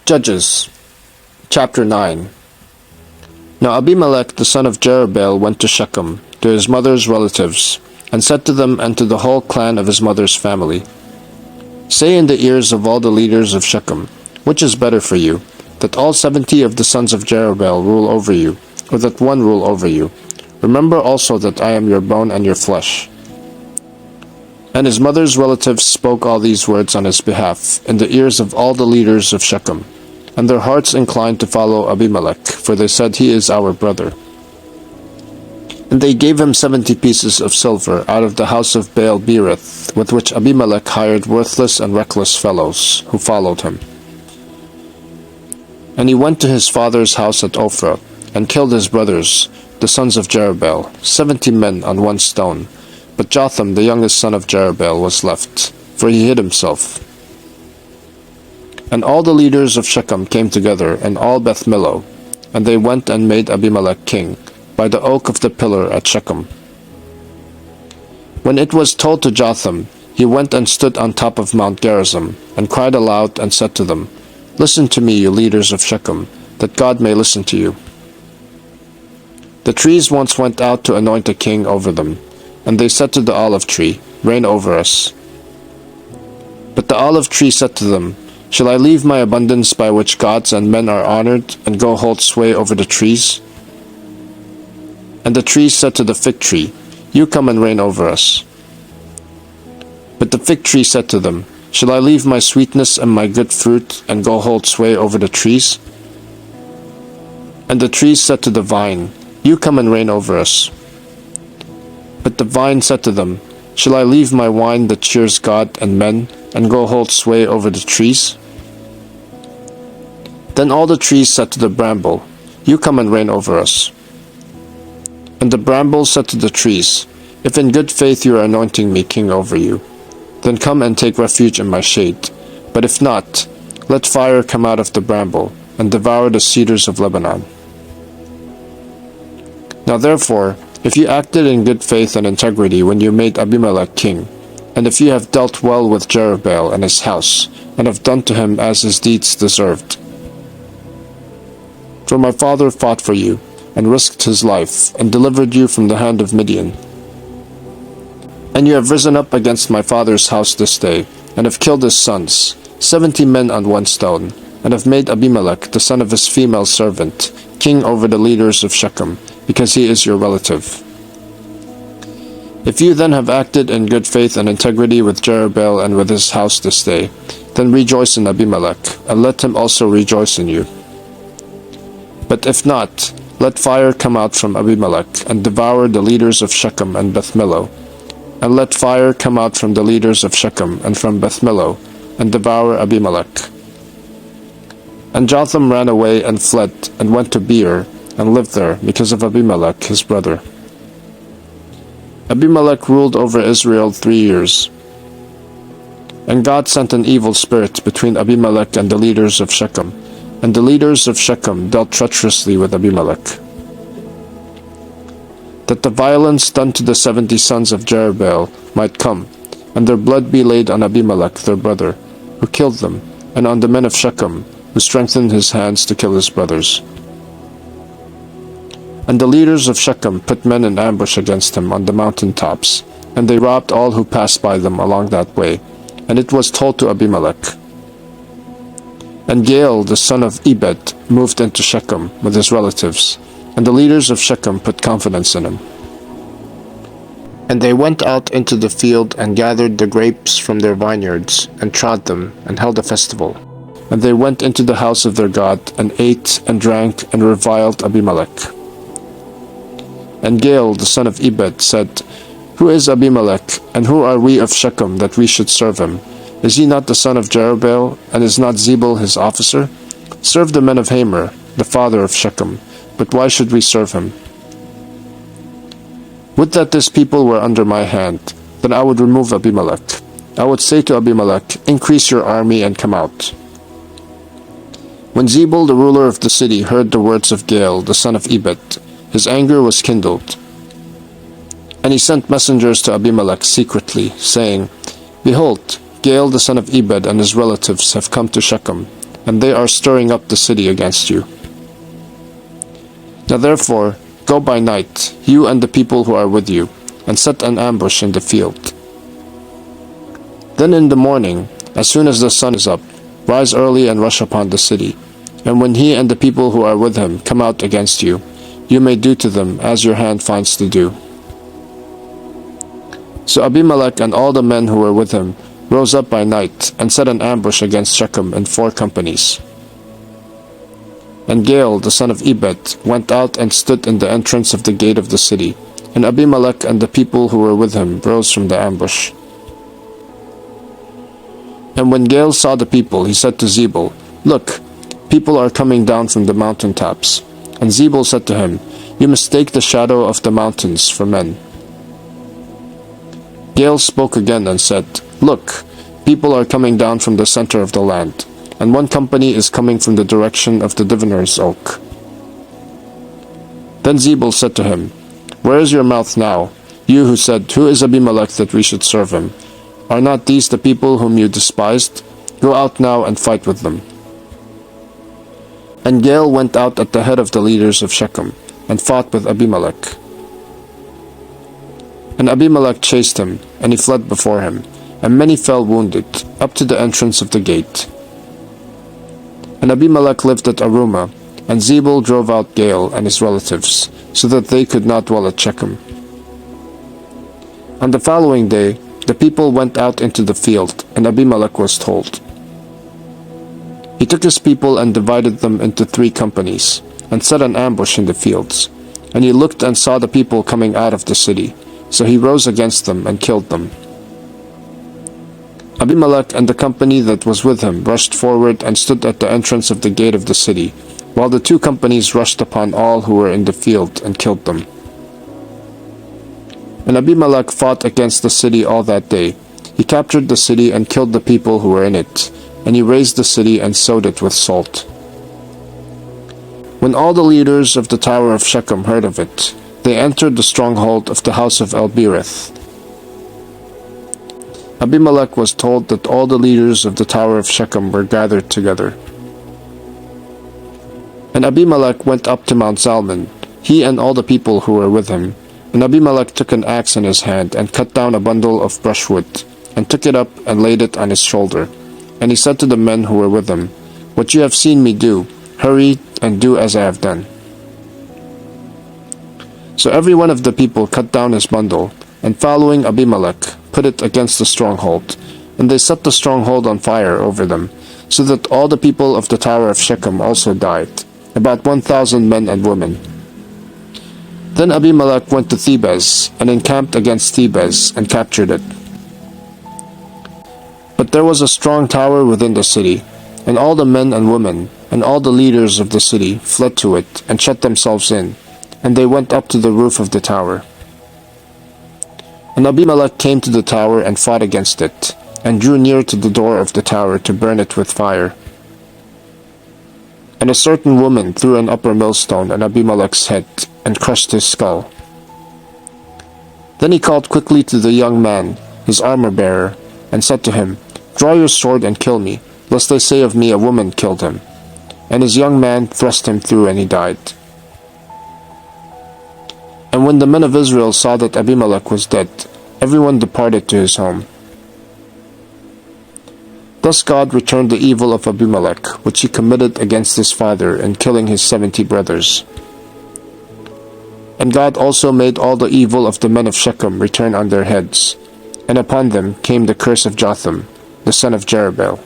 Judges, chapter 9. Now Abimelech the son of Jerubbaal went to Shechem, to his mother's relatives, and said to them and to the whole clan of his mother's family, Say in the ears of all the leaders of Shechem, which is better for you, that all 70 of the sons of Jerubbaal rule over you, or that one rule over you? Remember also that I am your bone and your flesh. And his mother's relatives spoke all these words on his behalf, in the ears of all the leaders of Shechem, and their hearts inclined to follow Abimelech, for they said, He is our brother. And they gave him 70 pieces of silver out of the house of Baal-berith, with which Abimelech hired worthless and reckless fellows, who followed him. And he went to his father's house at Ophrah, and killed his brothers, the sons of Jerubbaal, 70 men on one stone. But Jotham, the youngest son of Jerubbaal, was left, for he hid himself. And all the leaders of Shechem came together, and all Beth Millo, and they went and made Abimelech king, by the oak of the pillar at Shechem. When it was told to Jotham, he went and stood on top of Mount Gerizim, and cried aloud and said to them, Listen to me, you leaders of Shechem, that God may listen to you. The trees once went out to anoint a king over them, and they said to the olive tree, Reign over us. But the olive tree said to them, Shall I leave my abundance by which gods and men are honored, and go hold sway over the trees? And the trees said to the fig tree, You come and reign over us. But the fig tree said to them, Shall I leave my sweetness and my good fruit, and go hold sway over the trees? And the trees said to the vine, You come and reign over us. But the vine said to them, Shall I leave my wine that cheers God and men, and go hold sway over the trees? Then all the trees said to the bramble, You come and reign over us. And the bramble said to the trees, If in good faith you are anointing me king over you, then come and take refuge in my shade. But if not, let fire come out of the bramble, and devour the cedars of Lebanon. Now therefore, if you acted in good faith and integrity when you made Abimelech king, and if you have dealt well with Jerubbaal and his house, and have done to him as his deeds deserved. For my father fought for you, and risked his life, and delivered you from the hand of Midian. And you have risen up against my father's house this day, and have killed his sons, 70 men on one stone, and have made Abimelech, the son of his female servant, king over the leaders of Shechem, because he is your relative. If you then have acted in good faith and integrity with Jerubbaal and with his house this day, then rejoice in Abimelech, and let him also rejoice in you. But if not, let fire come out from Abimelech, and devour the leaders of Shechem and Beth Millo. And let fire come out from the leaders of Shechem and from Beth Millo, and devour Abimelech. And Jotham ran away and fled, and went to Beer, and lived there, because of Abimelech his brother. Abimelech ruled over Israel 3 years. And God sent an evil spirit between Abimelech and the leaders of Shechem, and the leaders of Shechem dealt treacherously with Abimelech. That the violence done to the 70 sons of Jerubbaal might come, and their blood be laid on Abimelech their brother, who killed them, and on the men of Shechem, who strengthened his hands to kill his brothers. And the leaders of Shechem put men in ambush against him on the mountain tops, and they robbed all who passed by them along that way, and it was told to Abimelech. And Gaal the son of Ebed moved into Shechem with his relatives, and the leaders of Shechem put confidence in him. And they went out into the field and gathered the grapes from their vineyards, and trod them, and held a festival. And they went into the house of their God, and ate and drank, and reviled Abimelech. And Gaal the son of Ebed said, Who is Abimelech, and who are we of Shechem, that we should serve him? Is he not the son of Jerubbaal, and is not Zebul his officer? Serve the men of Hamer, the father of Shechem, but why should we serve him? Would that this people were under my hand, then I would remove Abimelech. I would say to Abimelech, Increase your army and come out. When Zebul the ruler of the city heard the words of Gaal the son of Ebed, his anger was kindled. And he sent messengers to Abimelech secretly, saying, Behold, Gaal the son of Ebed and his relatives have come to Shechem, and they are stirring up the city against you. Now therefore, go by night, you and the people who are with you, and set an ambush in the field. Then in the morning, as soon as the sun is up, rise early and rush upon the city. And when he and the people who are with him come out against you, you may do to them as your hand finds to do. So Abimelech and all the men who were with him rose up by night and set an ambush against Shechem in 4 companies. And Gaal the son of Ebed went out and stood in the entrance of the gate of the city, and Abimelech and the people who were with him rose from the ambush. And when Gaal saw the people, he said to Zebul, Look, people are coming down from the mountain tops. And Zebul said to him, You mistake the shadow of the mountains for men. Gaal spoke again and said, Look, people are coming down from the center of the land, and one company is coming from the direction of the diviner's oak. Then Zebul said to him, Where is your mouth now, you who said, Who is Abimelech that we should serve him? Are not these the people whom you despised? Go out now and fight with them. And Gaal went out at the head of the leaders of Shechem, and fought with Abimelech. And Abimelech chased him, and he fled before him, and many fell wounded, up to the entrance of the gate. And Abimelech lived at Arumah, and Zebul drove out Gaal and his relatives, so that they could not dwell at Shechem. On the following day, the people went out into the field, and Abimelech was told. He took his people and divided them into 3 companies, and set an ambush in the fields. And he looked and saw the people coming out of the city, so he rose against them and killed them. Abimelech and the company that was with him rushed forward and stood at the entrance of the gate of the city, while the 2 companies rushed upon all who were in the field and killed them. And Abimelech fought against the city all that day. He captured the city and killed the people who were in it, and he razed the city and sowed it with salt. When all the leaders of the tower of Shechem heard of it, they entered the stronghold of the house of Elbereth. Abimelech was told that all the leaders of the tower of Shechem were gathered together. And Abimelech went up to Mount Zalmon, he and all the people who were with him. And Abimelech took an axe in his hand, and cut down a bundle of brushwood, and took it up and laid it on his shoulder. And he said to the men who were with him, What you have seen me do, hurry and do as I have done. So every one of the people cut down his bundle, and following Abimelech, put it against the stronghold. And they set the stronghold on fire over them, so that all the people of the tower of Shechem also died, about 1,000 men and women. Then Abimelech went to Thebez, and encamped against Thebez, and captured it. But there was a strong tower within the city, and all the men and women, and all the leaders of the city, fled to it, and shut themselves in, and they went up to the roof of the tower. And Abimelech came to the tower and fought against it, and drew near to the door of the tower to burn it with fire. And a certain woman threw an upper millstone at Abimelech's head, and crushed his skull. Then he called quickly to the young man, his armor-bearer, and said to him, Draw your sword and kill me, lest they say of me a woman killed him. And his young man thrust him through, and he died. And when the men of Israel saw that Abimelech was dead, everyone departed to his home. Thus God returned the evil of Abimelech, which he committed against his father in killing his 70 brothers. And God also made all the evil of the men of Shechem return on their heads, and upon them came the curse of Jotham, the son of Jerubbaal.